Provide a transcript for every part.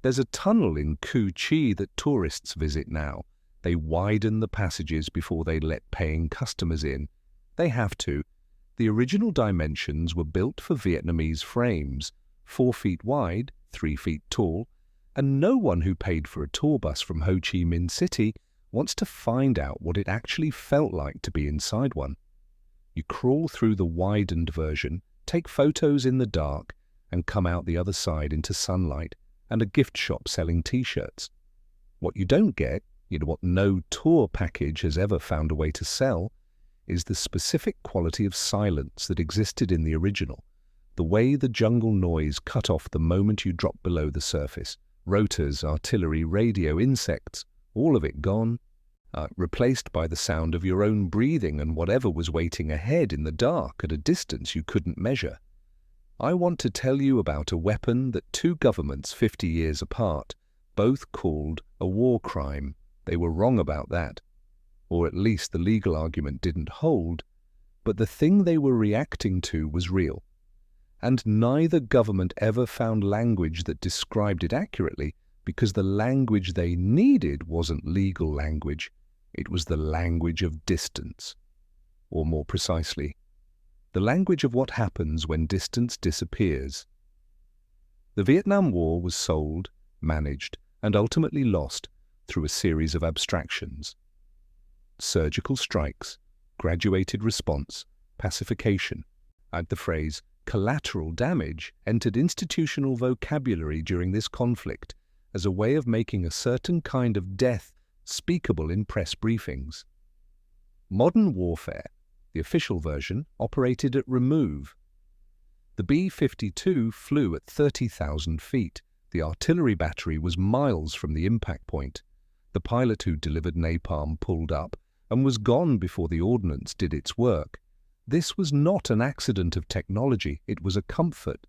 There's a tunnel in Cu Chi that tourists visit now. They widen the passages before they let paying customers in. They have to. The original dimensions were built for Vietnamese frames, 4 feet wide, 3 feet tall, and no one who paid for a tour bus from Ho Chi Minh City wants to find out what it actually felt like to be inside one. You crawl through the widened version, take photos in the dark, and come out the other side into sunlight and a gift shop selling t-shirts. What you don't get, what no tour package has ever found a way to sell, is the specific quality of silence that existed in the original. The way the jungle noise cut off the moment you drop below the surface. Rotors, artillery, radio, insects, all of it gone, replaced by the sound of your own breathing and whatever was waiting ahead in the dark at a distance you couldn't measure. I want to tell you about a weapon that two governments 50 years apart both called a war crime. They were wrong about that. Or at least the legal argument didn't hold, but the thing they were reacting to was real. And neither government ever found language that described it accurately, because the language they needed wasn't legal language. It was the language of distance. Or more precisely, the language of what happens when distance disappears. The Vietnam War was sold, managed, and ultimately lost through a series of abstractions. Surgical strikes, graduated response, pacification, and the phrase collateral damage entered institutional vocabulary during this conflict as a way of making a certain kind of death speakable in press briefings. Modern warfare, the official version, operated at remove. The B-52 flew at 30,000 feet. The artillery battery was miles from the impact point. The pilot who delivered napalm pulled up and was gone before the ordnance did its work. This was not an accident of technology, it was a comfort.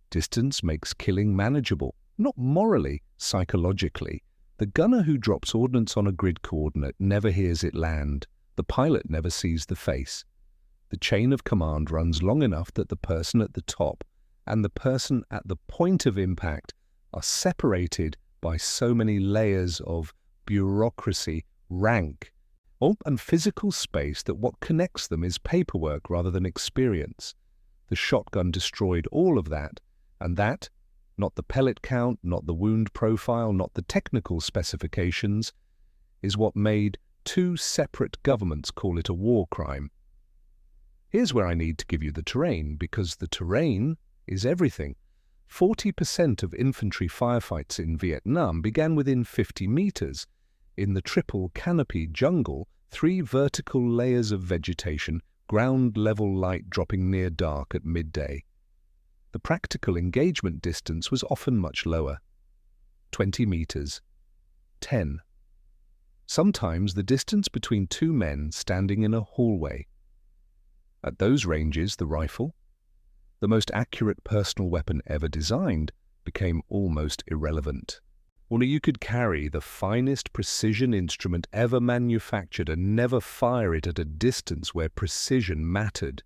Distance makes killing manageable, not morally, psychologically. The gunner who drops ordnance on a grid coordinate never hears it land. The pilot never sees the face. The chain of command runs long enough that the person at the top and the person at the point of impact are separated by so many layers of bureaucracy, rank, and physical space that what connects them is paperwork rather than experience. The shotgun destroyed all of that, and that, not the pellet count, not the wound profile, not the technical specifications, is what made two separate governments call it a war crime. Here's where I need to give you the terrain, because the terrain is everything. 40% of infantry firefights in Vietnam began within 50 meters. In the triple canopy jungle, 3 vertical layers of vegetation, ground-level light dropping near dark at midday. The practical engagement distance was often much lower. 20 meters. 10. Sometimes the distance between two men standing in a hallway. At those ranges, the rifle, the most accurate personal weapon ever designed, became almost irrelevant. Only you could carry the finest precision instrument ever manufactured and never fire it at a distance where precision mattered.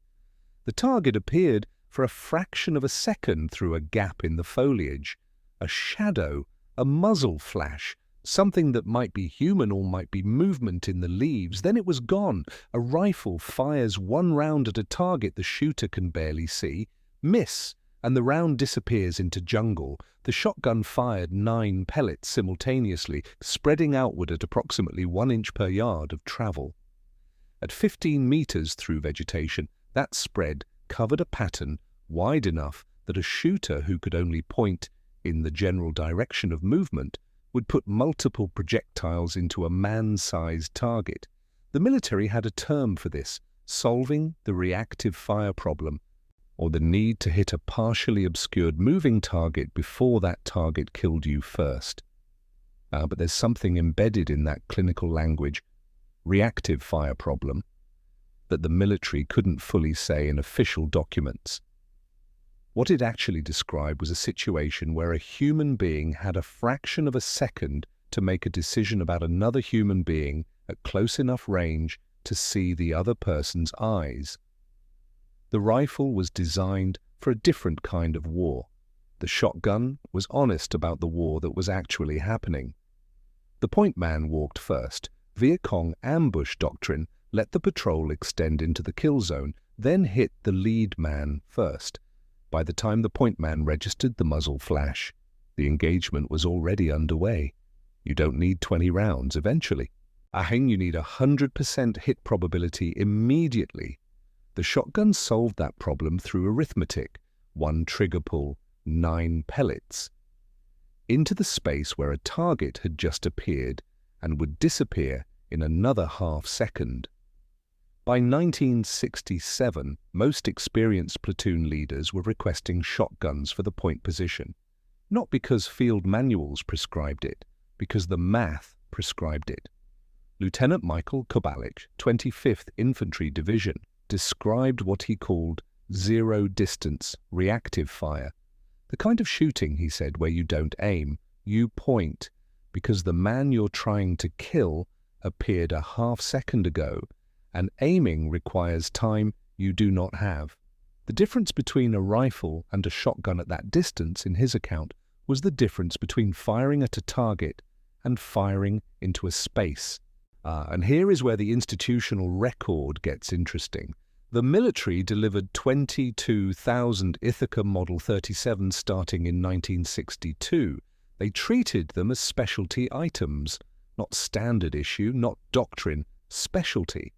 The target appeared for a fraction of a second through a gap in the foliage, a shadow, a muzzle flash, something that might be human or might be movement in the leaves. Then it was gone. A rifle fires one round at a target the shooter can barely see, miss, and the round disappears into jungle. The shotgun fired 9 pellets simultaneously, spreading outward at approximately 1 inch per yard of travel. At 15 meters through vegetation, that spread covered a pattern wide enough that a shooter who could only point in the general direction of movement would put multiple projectiles into a man-sized target. The military had a term for this, solving the reactive fire problem, or the need to hit a partially obscured moving target before that target killed you first. But there's something embedded in that clinical language, reactive fire problem, that the military couldn't fully say in official documents. What it actually described was a situation where a human being had a fraction of a second to make a decision about another human being at close enough range to see the other person's eyes. The rifle was designed for a different kind of war. The The shotgun was honest about the war that was actually happening. The point man walked first. Viet Cong ambush doctrine let the patrol extend into the kill zone, then hit the lead man first. By the time the point man registered the muzzle flash, the engagement was already underway. You don't need 20 rounds eventually. You need 100% hit probability immediately. The shotgun solved that problem through arithmetic. 1 trigger pull, 9 pellets. Into the space where a target had just appeared and would disappear in another half second. By 1967, most experienced platoon leaders were requesting shotguns for the point position. Not because field manuals prescribed it, because the math prescribed it. Lieutenant Michael Kobalich, 25th Infantry Division, described what he called zero-distance reactive fire. The kind of shooting, he said, where you don't aim, you point, because the man you're trying to kill appeared a half second ago, and aiming requires time you do not have. The difference between a rifle and a shotgun at that distance, in his account, was the difference between firing at a target and firing into a space. And here is where the institutional record gets interesting. The military delivered 22,000 Ithaca Model 37s starting in 1962. They treated them as specialty items, not standard issue, not doctrine, specialty.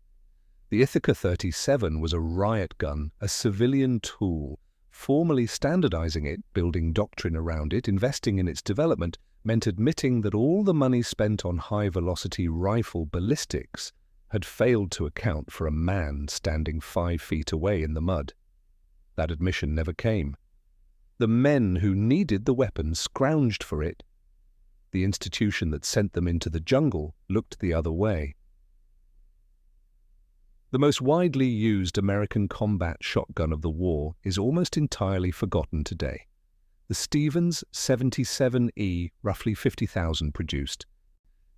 The Ithaca 37 was a riot gun, a civilian tool. Formally standardizing it, building doctrine around it, investing in its development, meant admitting that all the money spent on high-velocity rifle ballistics had failed to account for a man standing 5 feet away in the mud. That admission never came. The men who needed the weapon scrounged for it. The institution that sent them into the jungle looked the other way. The most widely used American combat shotgun of the war is almost entirely forgotten today. The Stevens 77E, roughly 50,000 produced.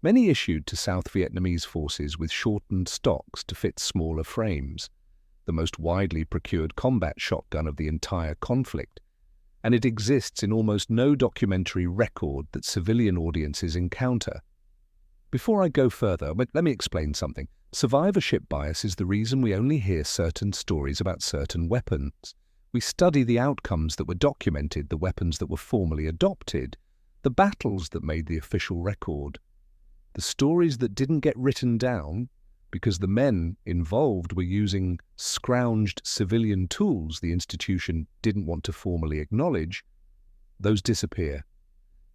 Many issued to South Vietnamese forces with shortened stocks to fit smaller frames. The most widely procured combat shotgun of the entire conflict. And it exists in almost no documentary record that civilian audiences encounter. Before I go further, let me explain something. Survivorship bias is the reason we only hear certain stories about certain weapons. We study the outcomes that were documented, the weapons that were formally adopted, the battles that made the official record. The stories that didn't get written down, because the men involved were using scrounged civilian tools the institution didn't want to formally acknowledge, those disappear.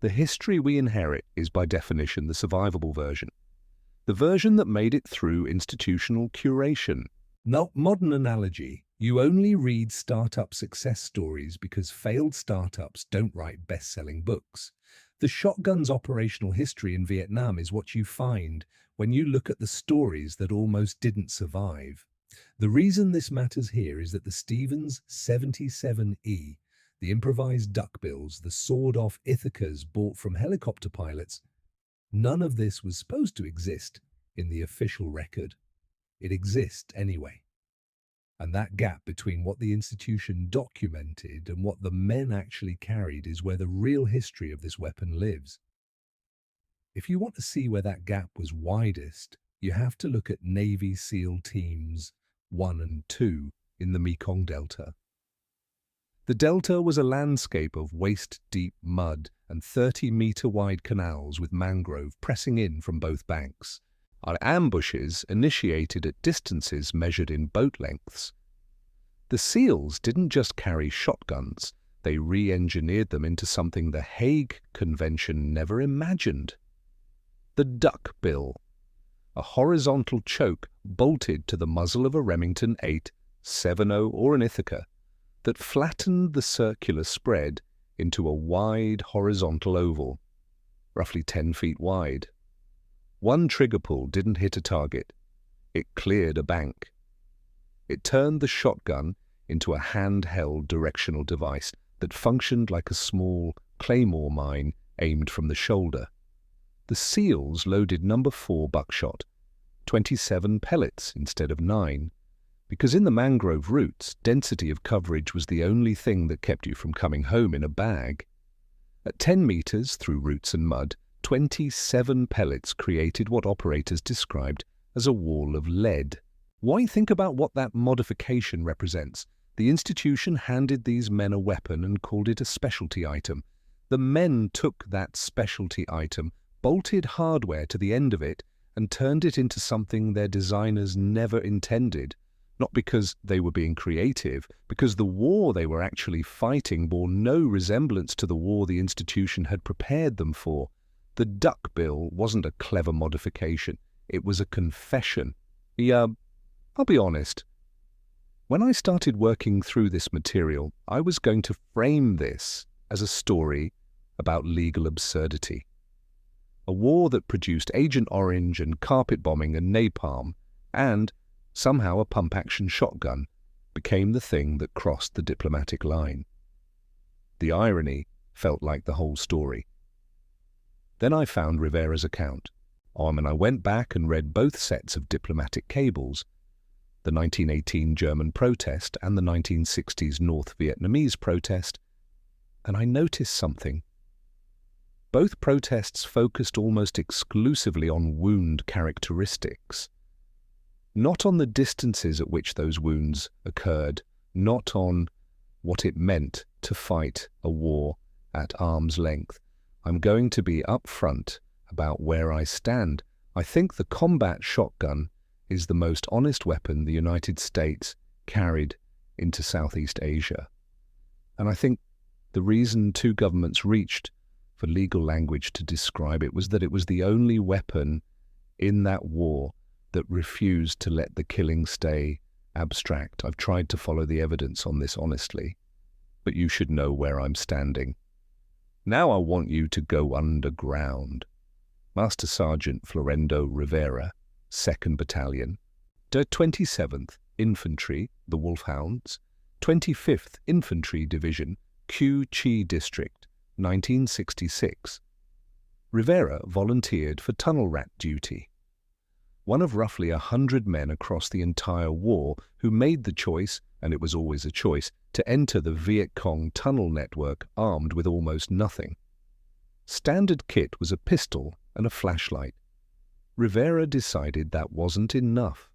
The history we inherit is by definition the survivable version. The version that made it through institutional curation. Not modern analogy. You only read startup success stories because failed startups don't write best-selling books. The shotgun's operational history in Vietnam is what you find when you look at the stories that almost didn't survive. The reason this matters here is that the Stevens 77E, the improvised duckbills, the sawed-off Ithacas bought from helicopter pilots, none of this was supposed to exist in the official record. It exists anyway. And that gap between what the institution documented and what the men actually carried is where the real history of this weapon lives. If you want to see where that gap was widest, you have to look at Navy SEAL Teams 1 and 2 in the Mekong Delta. The delta was a landscape of waist-deep mud and 30-meter-wide canals with mangrove pressing in from both banks. Our ambushes initiated at distances measured in boat lengths. The SEALs didn't just carry shotguns, they re-engineered them into something the Hague Convention never imagined. The duck bill, a horizontal choke bolted to the muzzle of a Remington 8.70 or an Ithaca that flattened the circular spread into a wide horizontal oval, roughly 10 feet wide. One trigger pull didn't hit a target. It cleared a bank. It turned the shotgun into a handheld directional device that functioned like a small claymore mine aimed from the shoulder. The SEALs loaded number 4 buckshot, 27 pellets instead of 9, Because in the mangrove roots, density of coverage was the only thing that kept you from coming home in a bag. At 10 meters through roots and mud, 27 pellets created what operators described as a wall of lead. Why think about what that modification represents? The institution handed these men a weapon and called it a specialty item. The men took that specialty item, bolted hardware to the end of it, and turned it into something their designers never intended. Not because they were being creative, because the war they were actually fighting bore no resemblance to the war the institution had prepared them for. The duck bill wasn't a clever modification. It was a confession. I'll be honest. When I started working through this material, I was going to frame this as a story about legal absurdity. A war that produced Agent Orange and carpet bombing and napalm, and somehow a pump-action shotgun, became the thing that crossed the diplomatic line. The irony felt like the whole story. Then I found Rivera's account. And I went back and read both sets of diplomatic cables, the 1918 German protest and the 1960s North Vietnamese protest, and I noticed something. Both protests focused almost exclusively on wound characteristics, not on the distances at which those wounds occurred, not on what it meant to fight a war at arm's length. I'm going to be upfront about where I stand. I think the combat shotgun is the most honest weapon the United States carried into Southeast Asia. And I think the reason two governments reached for legal language to describe it was that it was the only weapon in that war that refused to let the killing stay abstract. I've tried to follow the evidence on this honestly, but you should know where I'm standing. Now I want you to go underground. Master Sergeant Florendo Rivera, 2nd Battalion, the 27th Infantry, the Wolfhounds, 25th Infantry Division, Cu Chi District, 1966. Rivera volunteered for tunnel rat duty. One of roughly 100 men across the entire war who made the choice, and it was always a choice, to enter the Viet Cong tunnel network armed with almost nothing. Standard kit was a pistol and a flashlight. Rivera decided that wasn't enough.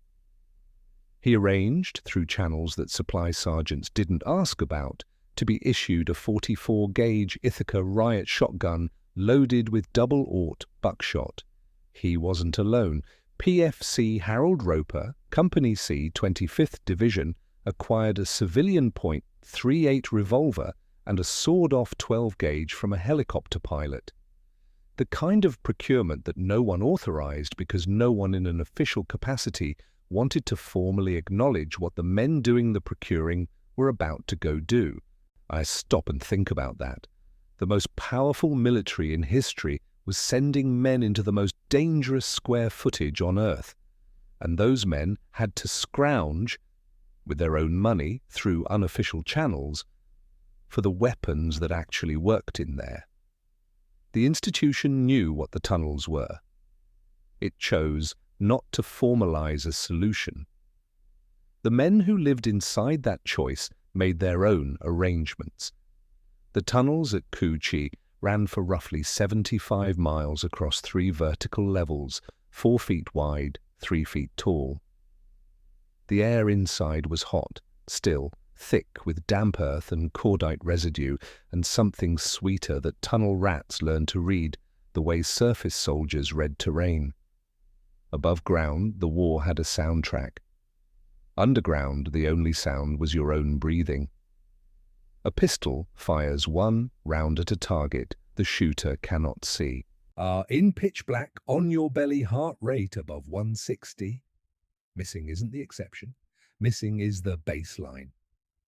He arranged, through channels that supply sergeants didn't ask about, to be issued a 44-gauge Ithaca riot shotgun loaded with double-aught buckshot. He wasn't alone. PFC Harold Roper, Company C, 25th Division, acquired a civilian .38 revolver and a sawed-off 12-gauge from a helicopter pilot. The kind of procurement that no one authorized because no one in an official capacity wanted to formally acknowledge what the men doing the procuring were about to go do. I stop and think about that. The most powerful military in history was sending men into the most dangerous square footage on Earth, and those men had to scrounge, with their own money, through unofficial channels, for the weapons that actually worked in there. The institution knew what the tunnels were. It chose not to formalize a solution. The men who lived inside that choice made their own arrangements. The tunnels at Cu Chi ran for roughly 75 miles across 3 vertical levels, 4 feet wide, 3 feet tall. The air inside was hot, still, thick with damp earth and cordite residue, and something sweeter that tunnel rats learned to read the way surface soldiers read terrain. Above ground, the war had a soundtrack. Underground, the only sound was your own breathing. A pistol fires 1 round at a target the shooter cannot see. In pitch black, on your belly, heart rate above 160. Missing isn't the exception. Missing is the baseline.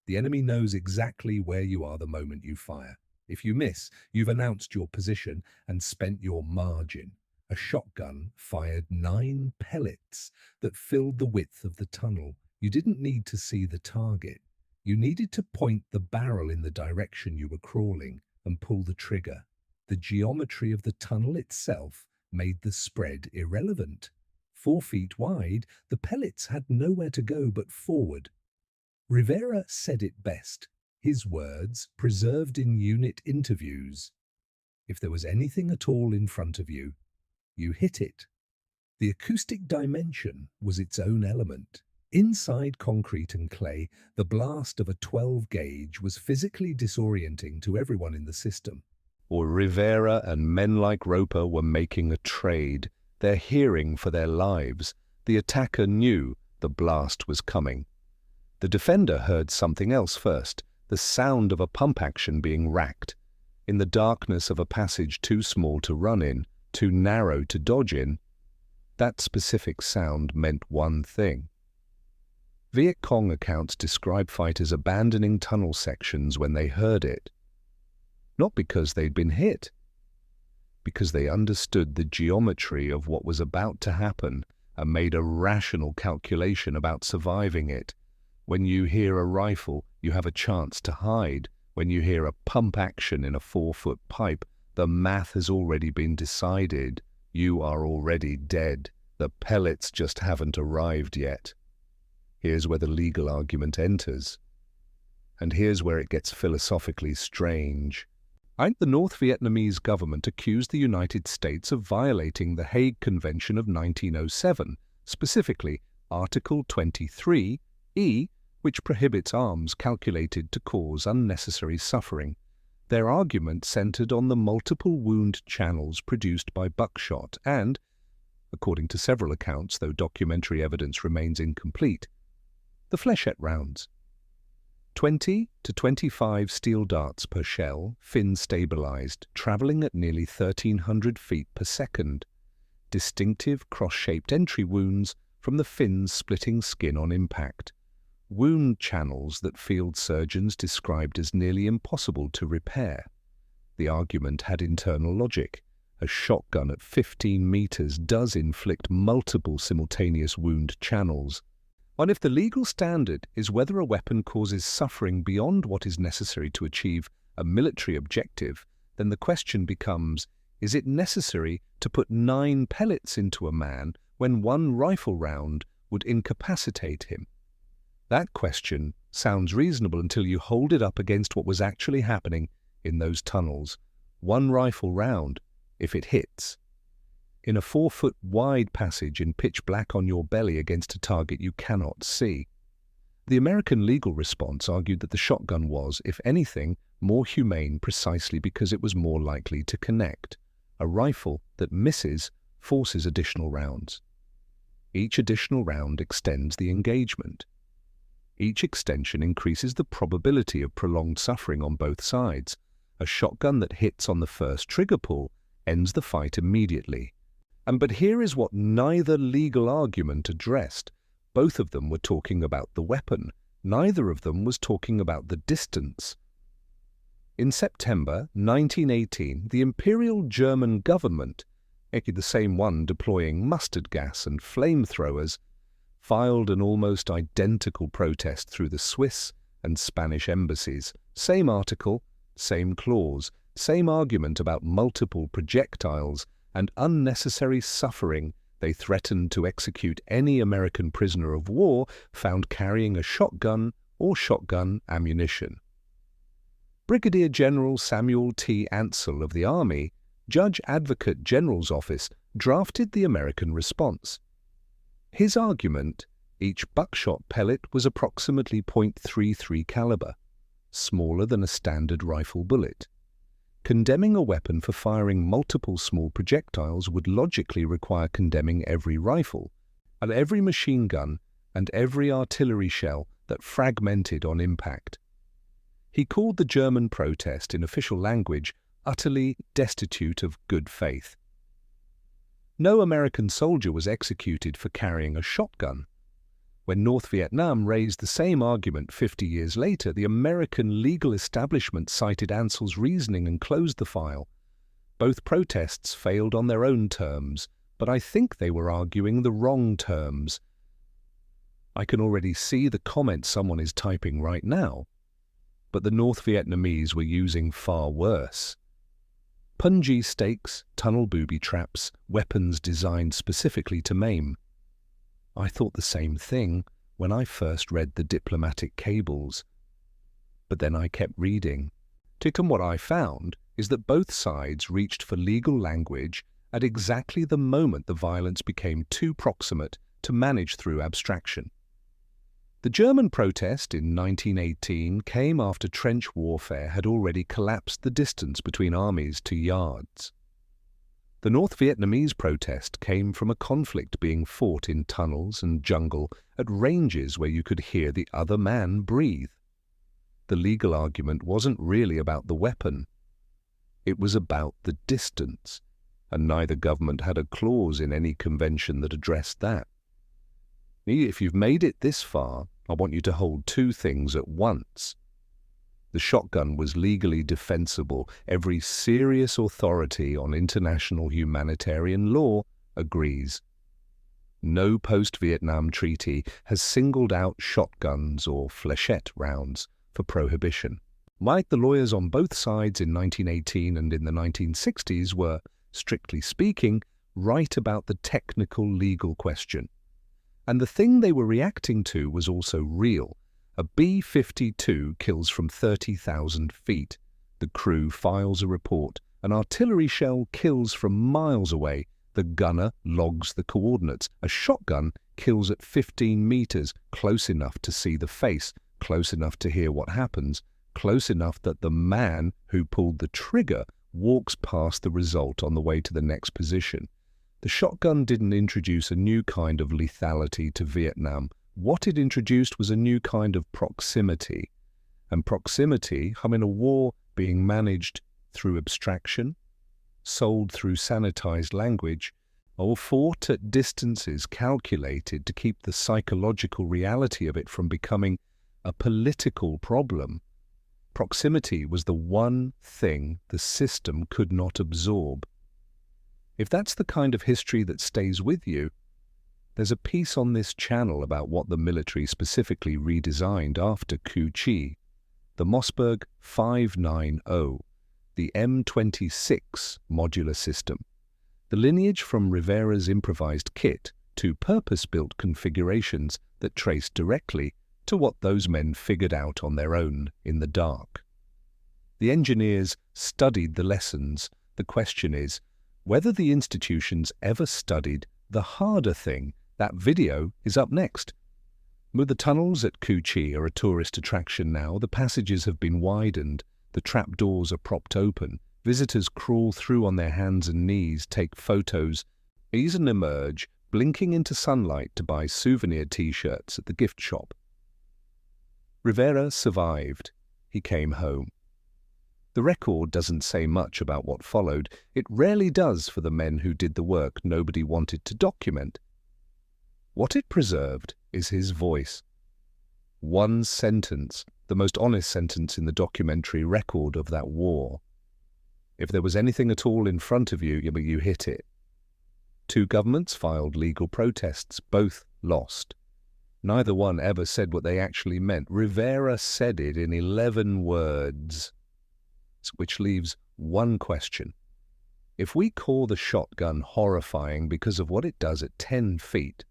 The enemy knows exactly where you are the moment you fire. If you miss, you've announced your position and spent your margin. A shotgun fired 9 pellets that filled the width of the tunnel. You didn't need to see the target. You needed to point the barrel in the direction you were crawling and pull the trigger. The geometry of the tunnel itself made the spread irrelevant. 4 feet wide, the pellets had nowhere to go but forward. Rivera said it best, his words preserved in unit interviews. If there was anything at all in front of you, you hit it. The acoustic dimension was its own element. Inside concrete and clay, the blast of a 12-gauge was physically disorienting to everyone in the system. Or Rivera and men like Roper were making a trade. They're hearing for their lives. The attacker knew the blast was coming. The defender heard something else first, the sound of a pump action being racked. In the darkness of a passage too small to run in, too narrow to dodge in, that specific sound meant one thing. Viet Cong accounts describe fighters abandoning tunnel sections when they heard it. Not because they'd been hit, because they understood the geometry of what was about to happen and made a rational calculation about surviving it. When you hear a rifle, you have a chance to hide. When you hear a pump action in a 4-foot pipe, the math has already been decided. You are already dead. The pellets just haven't arrived yet. Here's where the legal argument enters. And here's where it gets philosophically strange. The North Vietnamese government accused the United States of violating the Hague Convention of 1907, specifically Article 23(e), which prohibits arms calculated to cause unnecessary suffering. Their argument centered on the multiple wound channels produced by buckshot and, according to several accounts, though documentary evidence remains incomplete, the flechette rounds. 20 to 25 steel darts per shell, fin-stabilized, traveling at nearly 1,300 feet per second. Distinctive cross-shaped entry wounds from the fins splitting skin on impact. Wound channels that field surgeons described as nearly impossible to repair. The argument had internal logic. A shotgun at 15 meters does inflict multiple simultaneous wound channels. And if the legal standard is whether a weapon causes suffering beyond what is necessary to achieve a military objective, then the question becomes, is it necessary to put 9 pellets into a man when 1 rifle round would incapacitate him? That question sounds reasonable until you hold it up against what was actually happening in those tunnels. 1 rifle round, if it hits. In a 4-foot wide passage in pitch black on your belly against a target you cannot see. The American legal response argued that the shotgun was, if anything, more humane precisely because it was more likely to connect. A rifle that misses forces additional rounds. Each additional round extends the engagement. Each extension increases the probability of prolonged suffering on both sides. A shotgun that hits on the first trigger pull ends the fight immediately. But here is what neither legal argument addressed. Both of them were talking about the weapon. Neither of them was talking about the distance. In September 1918, the Imperial German government, the same one deploying mustard gas and flamethrowers, filed an almost identical protest through the Swiss and Spanish embassies. Same article, same clause, same argument about multiple projectiles and unnecessary suffering. They threatened to execute any American prisoner of war found carrying a shotgun or shotgun ammunition. Brigadier General Samuel T. Ansel of the Army, Judge Advocate General's Office, drafted the American response. His argument, each buckshot pellet was approximately .33 caliber, smaller than a standard rifle bullet. Condemning a weapon for firing multiple small projectiles would logically require condemning every rifle, and every machine gun, and every artillery shell that fragmented on impact. He called the German protest, in official language, utterly destitute of good faith. No American soldier was executed for carrying a shotgun. When North Vietnam raised the same argument 50 years later, the American legal establishment cited Ansel's reasoning and closed the file. Both protests failed on their own terms, but I think they were arguing the wrong terms. I can already see the comment someone is typing right now. But the North Vietnamese were using far worse. Punji stakes, tunnel booby traps, weapons designed specifically to maim. I thought the same thing when I first read the diplomatic cables. But then I kept reading. And what I found is that both sides reached for legal language at exactly the moment the violence became too proximate to manage through abstraction. The German protest in 1918 came after trench warfare had already collapsed the distance between armies to yards. The North Vietnamese protest came from a conflict being fought in tunnels and jungle at ranges where you could hear the other man breathe. The legal argument wasn't really about the weapon. It was about the distance, and neither government had a clause in any convention that addressed that. If you've made it this far, I want you to hold two things at once. The shotgun was legally defensible. Every serious authority on international humanitarian law agrees. No post-Vietnam treaty has singled out shotguns or fléchette rounds for prohibition. Like the lawyers on both sides in 1918 and in the 1960s were, strictly speaking, right about the technical legal question. And the thing they were reacting to was also real. A B-52 kills from 30,000 feet. The crew files a report. An artillery shell kills from miles away. The gunner logs the coordinates. A shotgun kills at 15 meters, close enough to see the face, close enough to hear what happens, close enough that the man who pulled the trigger walks past the result on the way to the next position. The shotgun didn't introduce a new kind of lethality to Vietnam. What it introduced was a new kind of proximity. And proximity, in a war being managed through abstraction, sold through sanitized language, or fought at distances calculated to keep the psychological reality of it from becoming a political problem. Proximity was the one thing the system could not absorb. If that's the kind of history that stays with you, there's a piece on this channel about what the military specifically redesigned after Cu Chi, the Mossberg 590, the M26 modular system, the lineage from Rivera's improvised kit to purpose-built configurations that trace directly to what those men figured out on their own in the dark. The engineers studied the lessons. The question is, whether the institutions ever studied the harder thing. That video is up next. With the tunnels at Cu Chi are a tourist attraction now, the passages have been widened, the trapdoors are propped open, visitors crawl through on their hands and knees, take photos, even emerge, blinking into sunlight to buy souvenir t-shirts at the gift shop. Rivera survived. He came home. The record doesn't say much about what followed. It rarely does for the men who did the work nobody wanted to document. What it preserved is his voice. One sentence, the most honest sentence in the documentary record of that war. If there was anything at all in front of you, you hit it. Two governments filed legal protests, both lost. Neither one ever said what they actually meant. Rivera said it in 11 words, which leaves one question. If we call the shotgun horrifying because of what it does at 10 feet,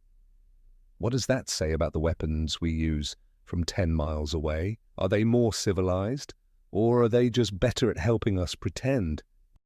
what does that say about the weapons we use from 10 miles away? Are they more civilized, or are they just better at helping us pretend?